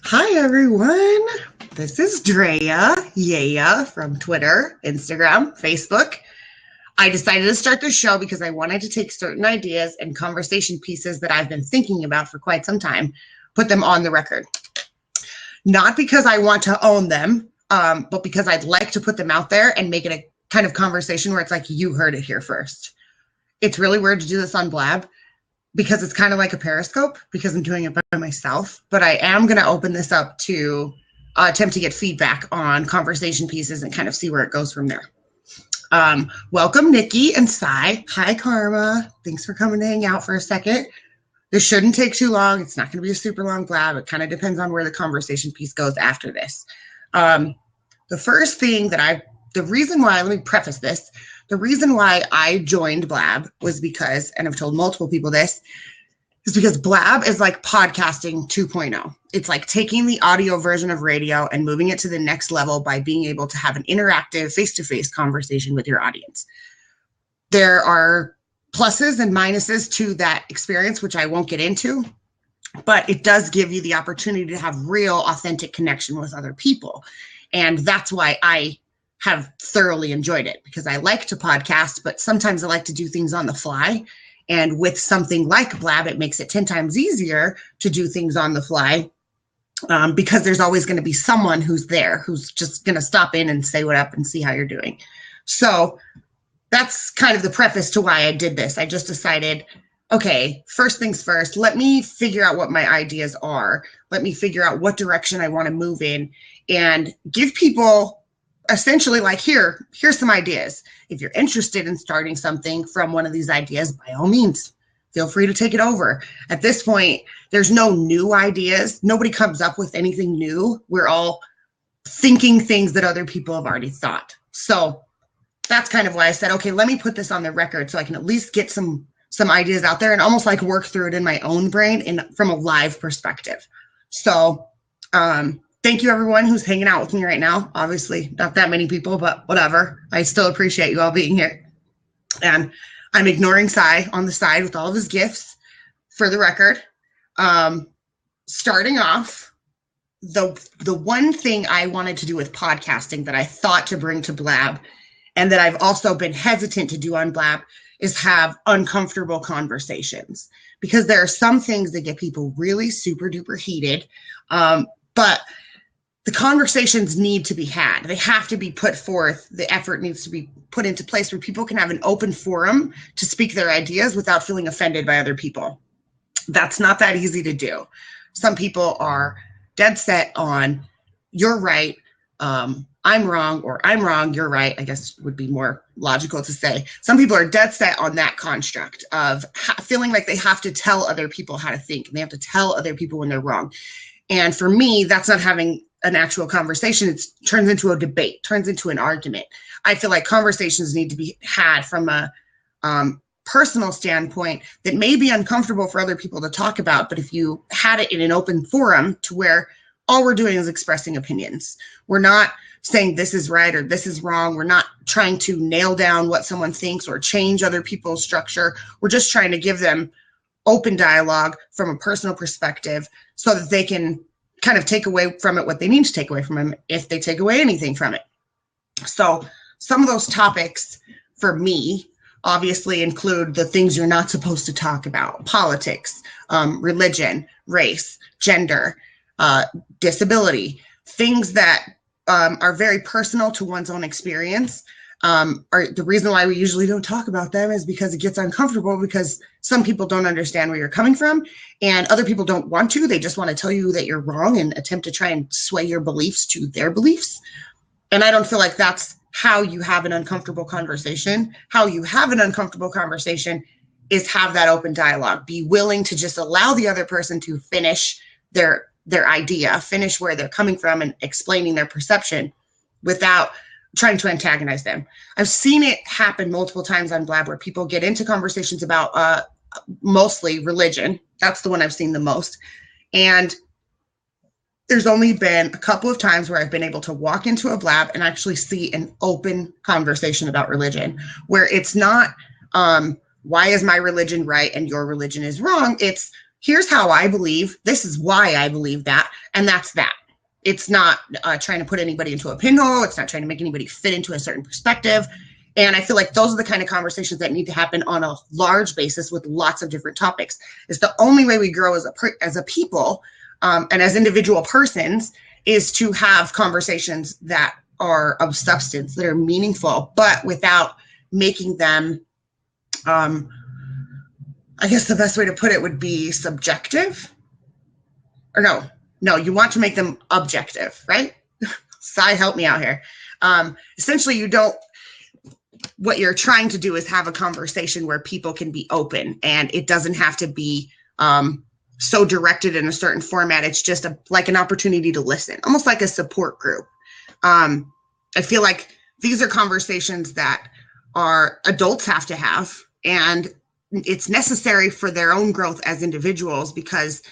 Hi, everyone. This is Drea, from Twitter, Instagram, Facebook. I decided to start this show because I wanted to take certain ideas and conversation pieces that I've been thinking about for quite some time, put them on the record. Not because I want to own them, but because I'd like to put them out there and make it a kind of conversation where it's like, you heard it here first. It's really weird to do this on Blab, because it's kind of like a Periscope, because I'm doing it by myself. But I am going to open this up to attempt to get feedback on conversation pieces and kind of see where it goes from there. Welcome, Nikki and Sai. Hi, Karma. Thanks for coming to hang out for a second. This shouldn't take too long. It's not going to be a super long Blab. It kind of depends on where the conversation piece goes after this. The first thing that let me preface this. The reason why I joined Blab was because, and I've told multiple people this, is because Blab is like podcasting 2.0. It's like taking the audio version of radio and moving it to the next level by being able to have an interactive face-to-face conversation with your audience. There are pluses and minuses to that experience, which I won't get into, but it does give you the opportunity to have real, authentic connection with other people. And that's why I have thoroughly enjoyed it, because I like to podcast, but sometimes I like to do things on the fly. And with something like Blab, it makes it 10 times easier to do things on the fly, because there's always going to be someone who's there, who's just going to stop in and say what up and see how you're doing. So that's kind of the preface to why I did this. I just decided, okay, first things first, let me figure out what my ideas are. Let me figure out what direction I want to move in and give people essentially like, here's some ideas. If you're interested in starting something from one of these ideas, by all means, feel free to take it over. At this point, there's no new ideas. Nobody comes up with anything new. We're all thinking things that other people have already thought. So that's kind of why I said, okay, let me put this on the record so I can at least get some ideas out there and almost like work through it in my own brain from a live perspective. So, thank you, everyone who's hanging out with me right now. Obviously, not that many people, but whatever. I still appreciate you all being here. And I'm ignoring Sai on the side with all of his gifts, for the record. Starting off, the one thing I wanted to do with podcasting that I thought to bring to Blab, and that I've also been hesitant to do on Blab, is have uncomfortable conversations. Because there are some things that get people really super duper heated, but the conversations need to be had. They have to be put forth. The effort needs to be put into place where people can have an open forum to speak their ideas without feeling offended by other people. That's not that easy to do. Some people are dead set on, you're right, I'm wrong, or I'm wrong, you're right, I guess would be more logical to say. Some people are dead set on that construct of feeling like they have to tell other people how to think, and they have to tell other people when they're wrong. And for me, that's not having an actual conversation. It turns into a debate, turns into an argument. I feel like conversations need to be had from a personal standpoint that may be uncomfortable for other people to talk about, but if you had it in an open forum to where all we're doing is expressing opinions. We're not saying this is right or this is wrong. We're not trying to nail down what someone thinks or change other people's structure. We're just trying to give them open dialogue from a personal perspective so that they can kind of take away from it what they need to take away from it, if they take away anything from it. So some of those topics for me obviously include the things you're not supposed to talk about: politics, religion, race, gender, disability, things that are very personal to one's own experience. Are the reason why we usually don't talk about them is because it gets uncomfortable, because some people don't understand where you're coming from and other people don't want to. They just want to tell you that you're wrong and attempt to try and sway your beliefs to their beliefs. And I don't feel like that's how you have an uncomfortable conversation. How you have an uncomfortable conversation is have that open dialogue. Be willing to just allow the other person to finish their idea, finish where they're coming from and explaining their perception without trying to antagonize them. I've seen it happen multiple times on Blab where people get into conversations about mostly religion. That's the one I've seen the most. And there's only been a couple of times where I've been able to walk into a Blab and actually see an open conversation about religion, where it's not, why is my religion right and your religion is wrong? It's, here's how I believe, this is why I believe that, and that's that. It's not trying to put anybody into a pinhole. It's not trying to make anybody fit into a certain perspective. And I feel like those are the kind of conversations that need to happen on a large basis with lots of different topics. It's the only way we grow as a people and as individual persons is to have conversations that are of substance, that are meaningful, but without making them, I guess the best way to put it would be subjective. Or no, you want to make them objective, right? Sai, help me out here. Essentially, what you're trying to do is have a conversation where people can be open, and it doesn't have to be so directed in a certain format. It's just like an opportunity to listen, almost like a support group. I feel like these are conversations that our adults have to have, and it's necessary for their own growth as individuals, because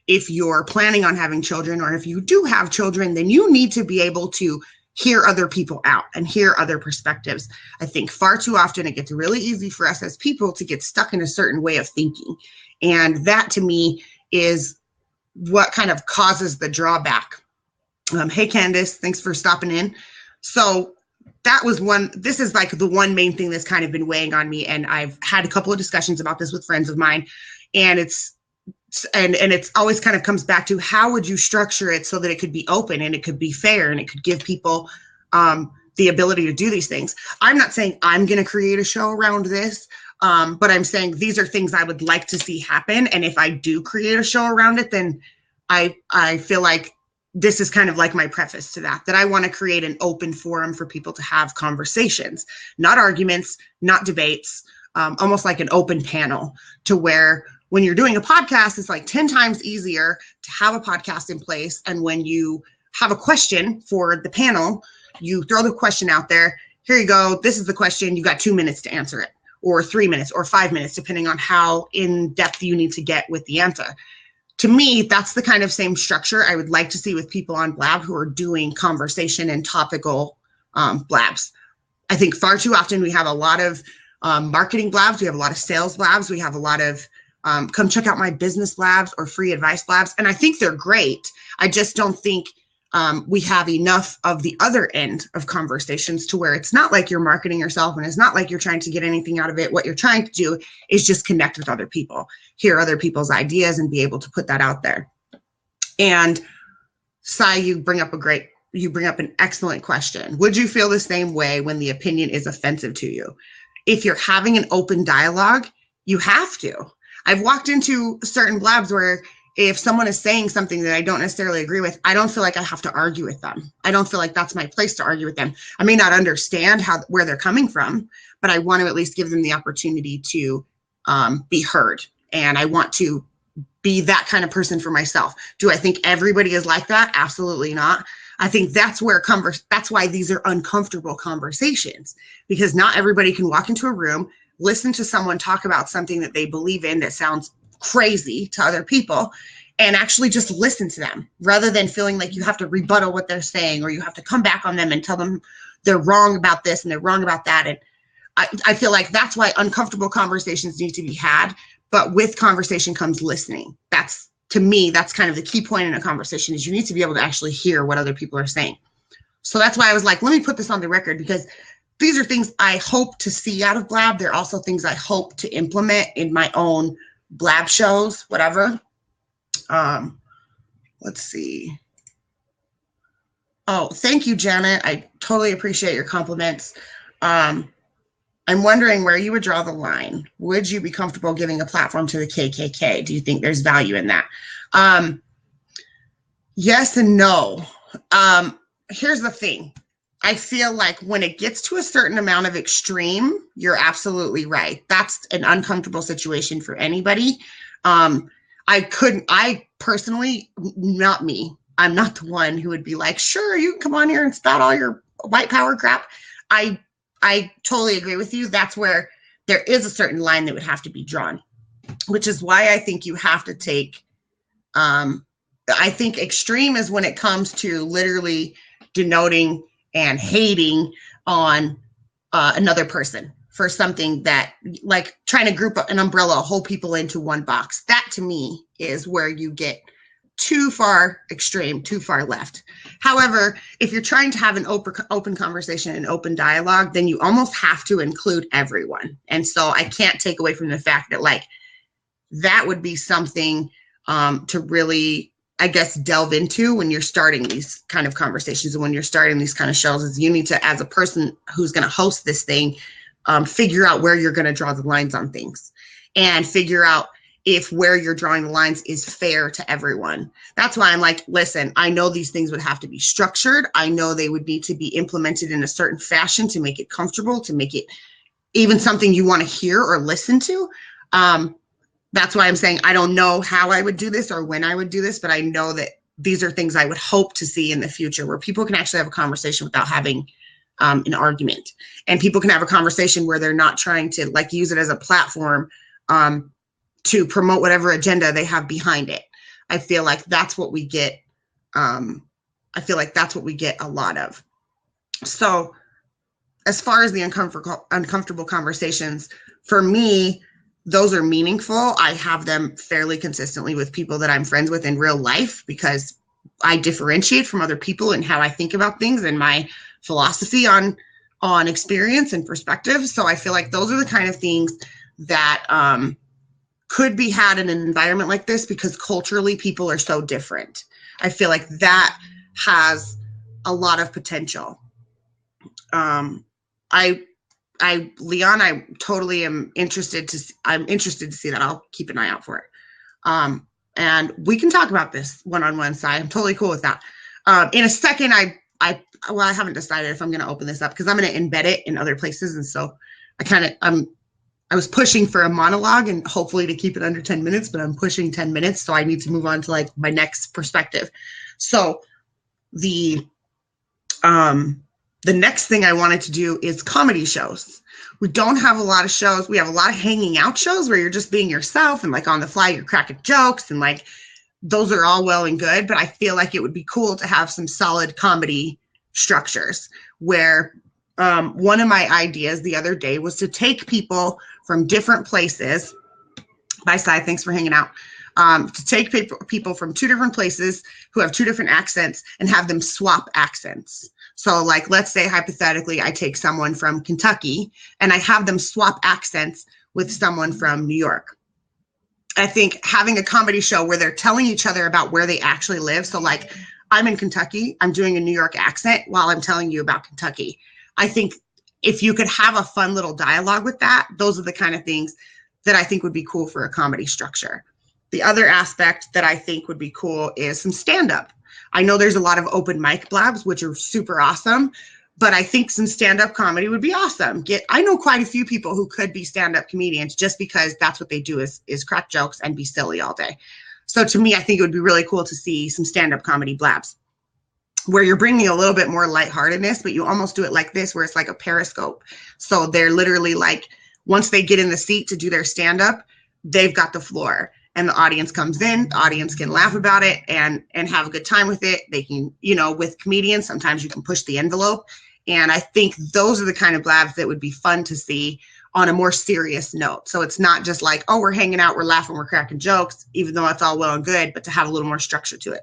if you're planning on having children, or if you do have children, then you need to be able to hear other people out and hear other perspectives. I think far too often it gets really easy for us as people to get stuck in a certain way of thinking. And that to me is what kind of causes the drawback. Hey, Candace, thanks for stopping in. So that was this is like the one main thing that's kind of been weighing on me. And I've had a couple of discussions about this with friends of mine, and it's always kind of comes back to how would you structure it so that it could be open and it could be fair and it could give people the ability to do these things. I'm not saying I'm going to create a show around this, but I'm saying these are things I would like to see happen. And if I do create a show around it, then I feel like this is kind of like my preface to that I want to create an open forum for people to have conversations, not arguments, not debates, almost like an open panel, to where when you're doing a podcast, it's like 10 times easier to have a podcast in place. And when you have a question for the panel, you throw the question out there. Here you go. This is the question. You got 2 minutes to answer it, or 3 minutes, or 5 minutes, depending on how in depth you need to get with the answer. To me, that's the kind of same structure I would like to see with people on Blab who are doing conversation and topical Blabs. I think far too often we have a lot of marketing Blabs. We have a lot of sales Blabs. We have a lot of come check out my business Blabs or free advice Blabs. And I think they're great. I just don't think we have enough of the other end of conversations to where it's not like you're marketing yourself, and it's not like you're trying to get anything out of it. What you're trying to do is just connect with other people, hear other people's ideas, and be able to put that out there. And Sai, you bring up an excellent question. Would you feel the same way when the opinion is offensive to you? If you're having an open dialogue, you have to. I've walked into certain Blabs where if someone is saying something that I don't necessarily agree with, I don't feel like I have to argue with them. I don't feel like that's my place to argue with them. I may not understand where they're coming from, but I want to at least give them the opportunity to be heard. And I want to be that kind of person for myself. Do I think everybody is like that? Absolutely not. I think that's why these are uncomfortable conversations, because not everybody can walk into a room, listen to someone talk about something that they believe in that sounds crazy to other people, and actually just listen to them, rather than feeling like you have to rebuttal what they're saying, or you have to come back on them and tell them they're wrong about this and they're wrong about that. And I feel like that's why uncomfortable conversations need to be had, but with conversation comes listening. To me, that's kind of the key point in a conversation, is you need to be able to actually hear what other people are saying. So that's why I was like, let me put this on the record, because these are things I hope to see out of Blab. They're also things I hope to implement in my own Blab shows, whatever. Let's see. Oh, thank you, Janet. I totally appreciate your compliments. I'm wondering where you would draw the line. Would you be comfortable giving a platform to the KKK? Do you think there's value in that? Yes and no. Here's the thing. I feel like when it gets to a certain amount of extreme, you're absolutely right. That's an uncomfortable situation for anybody. I personally, not me. I'm not the one who would be like, sure, you can come on here and spout all your white power crap. I totally agree with you. That's where there is a certain line that would have to be drawn, which is why I think you have to take, I think extreme is when it comes to literally denoting and hating on another person. for something that, like trying to group an umbrella, hold people into one box. That to me is where you get too far extreme, too far left. However, if you're trying to have an open conversation and open dialogue, then you almost have to include everyone. And so I can't take away from the fact that like that would be something to really, I guess, delve into when you're starting these kind of conversations and when you're starting these kind of shows. Is you need to, as a person who's going to host this thing, figure out where you're going to draw the lines on things and figure out if where you're drawing the lines is fair to everyone. That's why I'm like, listen, I know these things would have to be structured. I know they would need to be implemented in a certain fashion to make it comfortable, to make it even something you want to hear or listen to. That's why I'm saying I don't know how I would do this or when I would do this, but I know that these are things I would hope to see in the future where people can actually have a conversation without having an argument. And people can have a conversation where they're not trying to like use it as a platform to promote whatever agenda they have behind it. I feel like that's what we get. I feel like that's what we get a lot of. So as far as the uncomfortable conversations, for me, those are meaningful. I have them fairly consistently with people that I'm friends with in real life because I differentiate from other people in how I think about things and my philosophy on experience and perspective. So I feel like those are the kind of things that could be had in an environment like this because culturally people are so different. I feel like that has a lot of potential. Leon, I totally am interested to see that. I'll keep an eye out for it. And we can talk about this one-on-one side. I'm totally cool with that. In a second, I haven't decided if I'm going to open this up because I'm going to embed it in other places. And so I was pushing for a monologue and hopefully to keep it under 10 minutes, but I'm pushing 10 minutes. So I need to move on to like my next perspective. So the next thing I wanted to do is comedy shows. We don't have a lot of shows. We have a lot of hanging out shows where you're just being yourself and like on the fly, you're cracking jokes and like those are all well and good. But I feel like it would be cool to have some solid comedy structures where one of my ideas the other day was to take people from different places. Bye, Sai, thanks for hanging out. To take people from two different places who have two different accents and have them swap accents. So like, let's say hypothetically, I take someone from Kentucky and I have them swap accents with someone from New York. I think having a comedy show where they're telling each other about where they actually live. So like, I'm in Kentucky, I'm doing a New York accent while I'm telling you about Kentucky. I think if you could have a fun little dialogue with that, those are the kind of things that I think would be cool for a comedy structure. The other aspect that I think would be cool is some stand-up. I know there's a lot of open mic blabs, which are super awesome, but I think some stand-up comedy would be awesome. I know quite a few people who could be stand-up comedians just because that's what they do is crack jokes and be silly all day. So to me, I think it would be really cool to see some stand-up comedy blabs where you're bringing a little bit more lightheartedness, but you almost do it like this, where it's like a periscope. So they're literally like, once they get in the seat to do their stand-up, they've got the floor and the audience comes in, the audience can laugh about it and have a good time with it. They can, with comedians, sometimes you can push the envelope. And I think those are the kind of blabs that would be fun to see on a more serious note. So it's not just like, oh, we're hanging out, we're laughing, we're cracking jokes, even though it's all well and good, but to have a little more structure to it.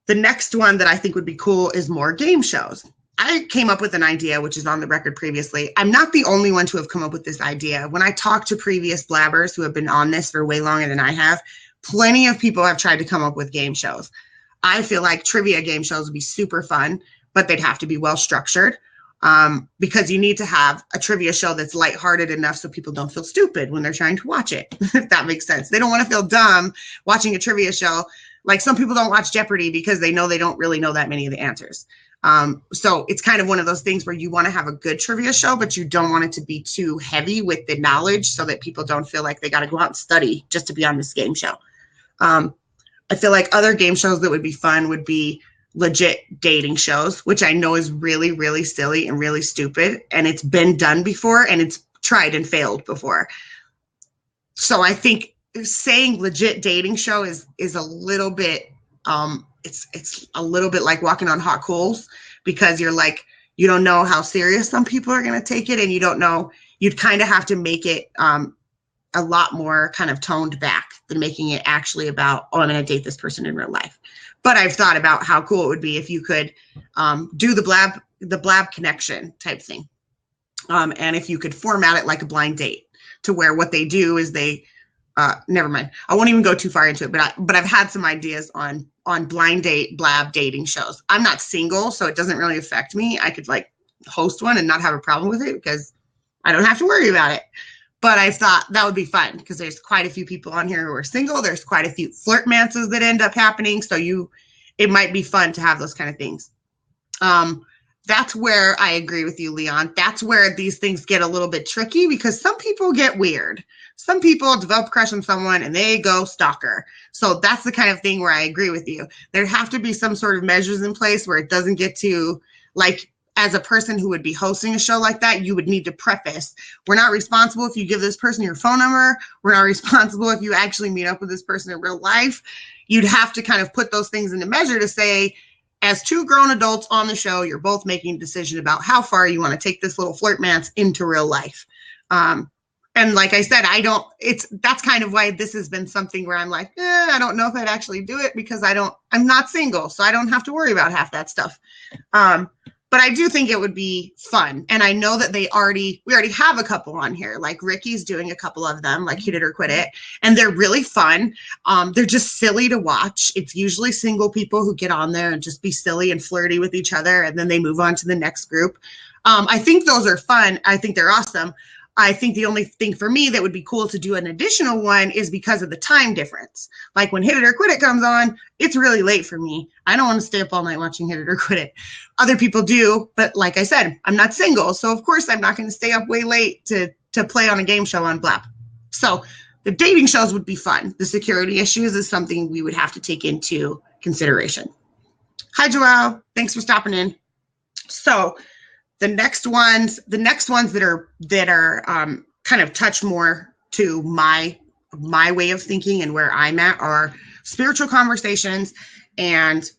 The next one that I think would be cool is more game shows. I came up with an idea, which is on the record previously. I'm not the only one to have come up with this idea. When I talk to previous blabbers who have been on this for way longer than I have, plenty of people have tried to come up with game shows. I feel like trivia game shows would be super fun, but they'd have to be well structured because you need to have a trivia show that's lighthearted enough so people don't feel stupid when they're trying to watch it, if that makes sense. They don't want to feel dumb watching a trivia show. Like some people don't watch Jeopardy because they know they don't really know that many of the answers. So it's kind of one of those things where you want to have a good trivia show, but you don't want it to be too heavy with the knowledge so that people don't feel like they got to go out and study just to be on this game show. I feel like other game shows that would be fun would be legit dating shows, which I know is really, really silly and really stupid. And it's been done before and it's tried and failed before. So I think saying legit dating show is a little bit, it's a little bit like walking on hot coals because you're like, You don't know how serious some people are going to take it, and you don't know, you'd kind of have to make it a lot more kind of toned back than making it actually about, oh, I'm going to date this person in real life. But I've thought about how cool it would be if you could do the Blab connection type thing. And if you could format it like a blind date, to where what they do is they, never mind. I won't even go too far into it, but I've had some ideas on blind date Blab dating shows. I'm not single, so it doesn't really affect me. I could like host one and not have a problem with it because I don't have to worry about it. But I thought that would be fun because there's quite a few people on here who are single. There's quite a few flirtmances that end up happening. So it might be fun to have those kind of things. That's where I agree with you, Leon. That's where these things get a little bit tricky because some people get weird. Some people develop a crush on someone and they go stalker. So that's the kind of thing where I agree with you. There have to be some sort of measures in place where it doesn't get to, like, as a person who would be hosting a show like that, you would need to preface, we're not responsible if you give this person your phone number. We're not responsible if you actually meet up with this person in real life. You'd have to kind of put those things into measure to say, as two grown adults on the show, you're both making a decision about how far you want to take this little flirtmance into real life. And like I said, that's kind of why this has been something where I'm like, I don't know if I'd actually do it because I'm not single, so I don't have to worry about half that stuff. But I do think it would be fun. And I know that we already have a couple on here, like Ricky's doing a couple of them, like Hit It or Quit It. And they're really fun. They're just silly to watch. It's usually single people who get on there and just be silly and flirty with each other. And then they move on to the next group. I think those are fun. I think they're awesome. I think the only thing for me that would be cool to do an additional one is because of the time difference. Like when Hit It or Quit It comes on, it's really late for me. I don't want to stay up all night watching Hit It or Quit It. Other people do, but like I said, I'm not single. So of course I'm not going to stay up way late to play on a game show on Blab. So the dating shows would be fun. The security issues is something we would have to take into consideration. Hi, Joelle. Thanks for stopping in. So the next ones that are kind of touch more to my way of thinking and where I'm at are spiritual conversations and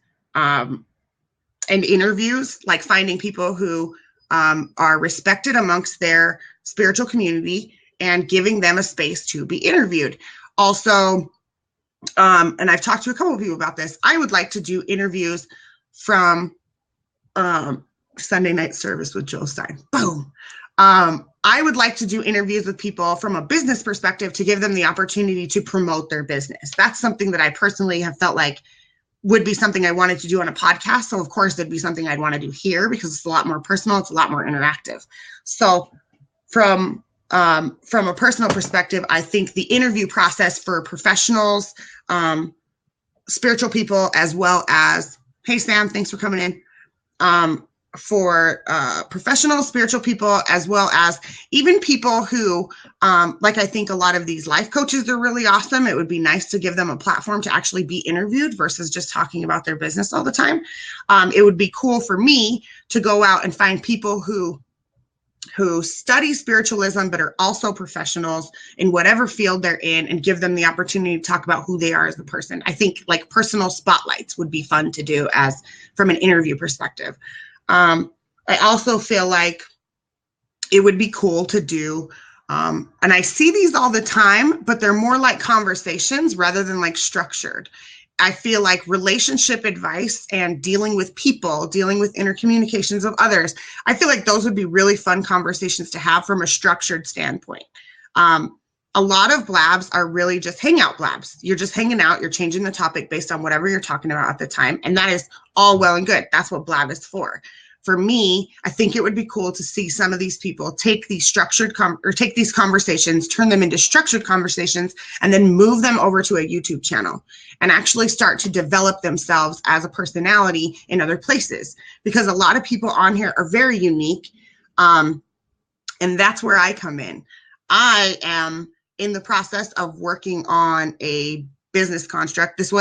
interviews, like finding people who are respected amongst their spiritual community and giving them a space to be interviewed. Also, and I've talked to a couple of people about this, I would like to do interviews from Sunday night service with Joe Stein. Boom. I would like to do interviews with people from a business perspective to give them the opportunity to promote their business. That's something that I personally have felt like would be something I wanted to do on a podcast. So of course it'd be something I'd want to do here because it's a lot more personal. It's a lot more interactive. So from a personal perspective, I think the interview process for professionals, spiritual people, as well as, hey Sam, thanks for coming in. For professional spiritual people, as well as even people who, like I think a lot of these life coaches are really awesome. It would be nice to give them a platform to actually be interviewed versus just talking about their business all the time. It would be cool for me to go out and find people who study spiritualism but are also professionals in whatever field they're in and give them the opportunity to talk about who they are as a person. I think like personal spotlights would be fun to do as from an interview perspective. I also feel like it would be cool to do, and I see these all the time, but they're more like conversations rather than like structured. I feel like relationship advice and dealing with people, dealing with intercommunications of others, I feel like those would be really fun conversations to have from a structured standpoint. A lot of blabs are really just hangout blabs. You're just hanging out. You're changing the topic based on whatever you're talking about at the time. And that is all well and good. That's what Blab is for. For me, I think it would be cool to see some of these people take these take these conversations, turn them into structured conversations, and then move them over to a YouTube channel and actually start to develop themselves as a personality in other places. Because a lot of people on here are very unique. And that's where I come in. I am in the process of working on a business construct. This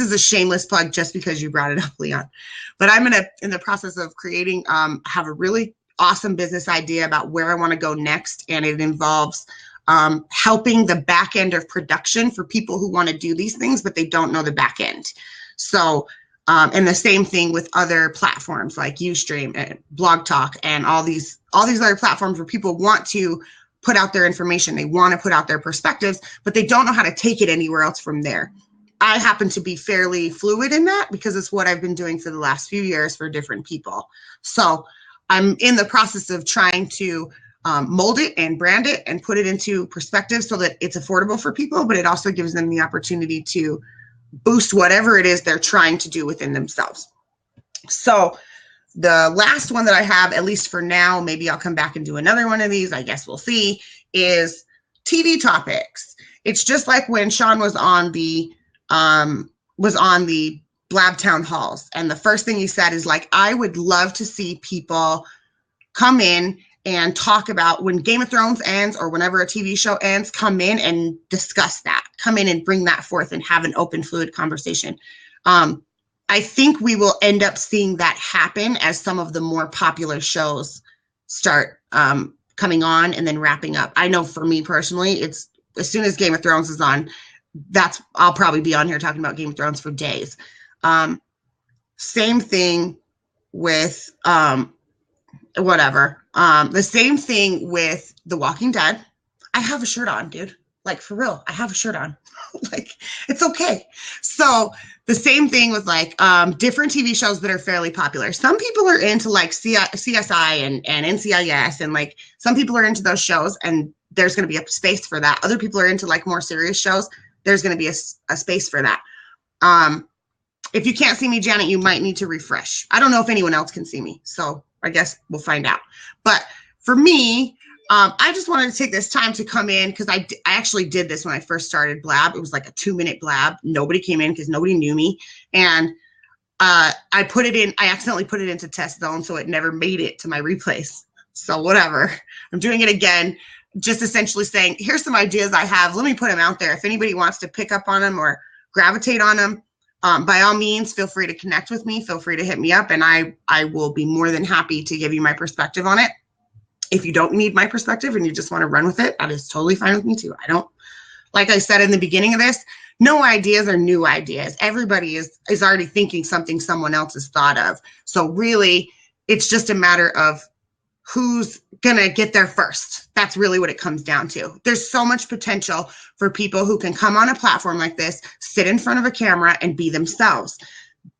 is a shameless plug just because you brought it up, Leon. But I'm in the process of creating, have a really awesome business idea about where I want to go next. And it involves helping the back end of production for people who want to do these things, but they don't know the back end. So And the same thing with other platforms like Ustream and Blog Talk and all these other platforms where people want to put out their information. They want to put out their perspectives, but they don't know how to take it anywhere else from there. I happen to be fairly fluid in that because it's what I've been doing for the last few years for different people. So I'm in the process of trying to mold it and brand it and put it into perspective so that it's affordable for people, but it also gives them the opportunity to boost whatever it is they're trying to do within themselves. So the last one that I have, at least for now, maybe I'll come back and do another one of these, I guess we'll see, is TV topics. It's just like when Sean was on the Blab town halls, and the first thing he said is like, I would love to see people come in and talk about when Game of Thrones ends or whenever a TV show ends, come in and discuss that, come in and bring that forth and have an open, fluid conversation. I think we will end up seeing that happen as some of the more popular shows start coming on and then wrapping up. I know for me personally, it's as soon as Game of Thrones is on, I'll probably be on here talking about Game of Thrones for days. Same thing with whatever. The same thing with The Walking Dead. I have a shirt on, dude. Like, for real, I have a shirt on. Like, it's okay. So the same thing with like different TV shows that are fairly popular. Some people are into like CSI and NCIS, and like some people are into those shows, and there's going to be a space for that. Other people are into like more serious shows. There's going to be a space for that. If you can't see me, Janet, you might need to refresh. I don't know if anyone else can see me, so I guess we'll find out. But for me, I just wanted to take this time to come in because I actually did this when I first started Blab. It was like a 2-minute Blab. Nobody came in because nobody knew me. And I accidentally put it into test zone, so it never made it to my replays. So whatever. I'm doing it again, just essentially saying, here's some ideas I have. Let me put them out there. If anybody wants to pick up on them or gravitate on them, by all means, feel free to connect with me. Feel free to hit me up, and I will be more than happy to give you my perspective on it. If you don't need my perspective and you just want to run with it, that is totally fine with me too. Like I said in the beginning of this, no ideas are new ideas. Everybody is already thinking something someone else has thought of. So really, it's just a matter of who's going to get there first. That's really what it comes down to. There's so much potential for people who can come on a platform like this, sit in front of a camera and be themselves.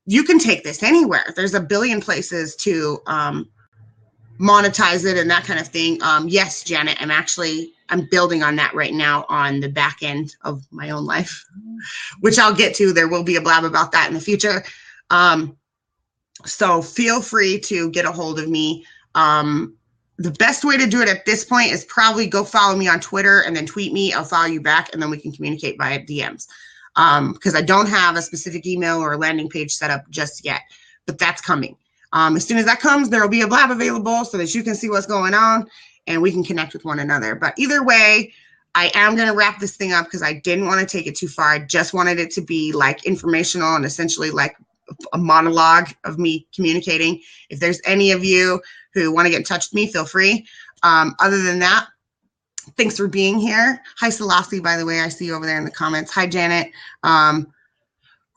You can take this anywhere. There's a billion places to monetize it and that kind of thing. Yes, Janet, I'm building on that right now on the back end of my own life, which I'll get to. There will be a Blab about that in the future. So feel free to get a hold of me. The best way to do it at this point is probably go follow me on Twitter and then tweet me. I'll follow you back, and then we can communicate via DMs. Because I don't have a specific email or a landing page set up just yet, but that's coming. As soon as that comes, there will be a Blab available so that you can see what's going on and we can connect with one another. But either way, I am going to wrap this thing up because I didn't want to take it too far. I just wanted it to be like informational and essentially like a monologue of me communicating. If there's any of you who want to get in touch with me, feel free. Other than that, thanks for being here. Hi, Selassie, by the way. I see you over there in the comments. Hi, Janet.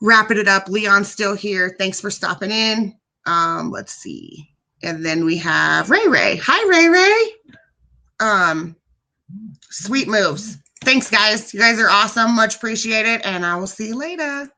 Wrapping it up. Leon's still here. Thanks for stopping in. Let's see. And then we have Ray Ray. Hi, Ray Ray. Sweet moves. Thanks, guys. You guys are awesome. Much appreciated. And I will see you later.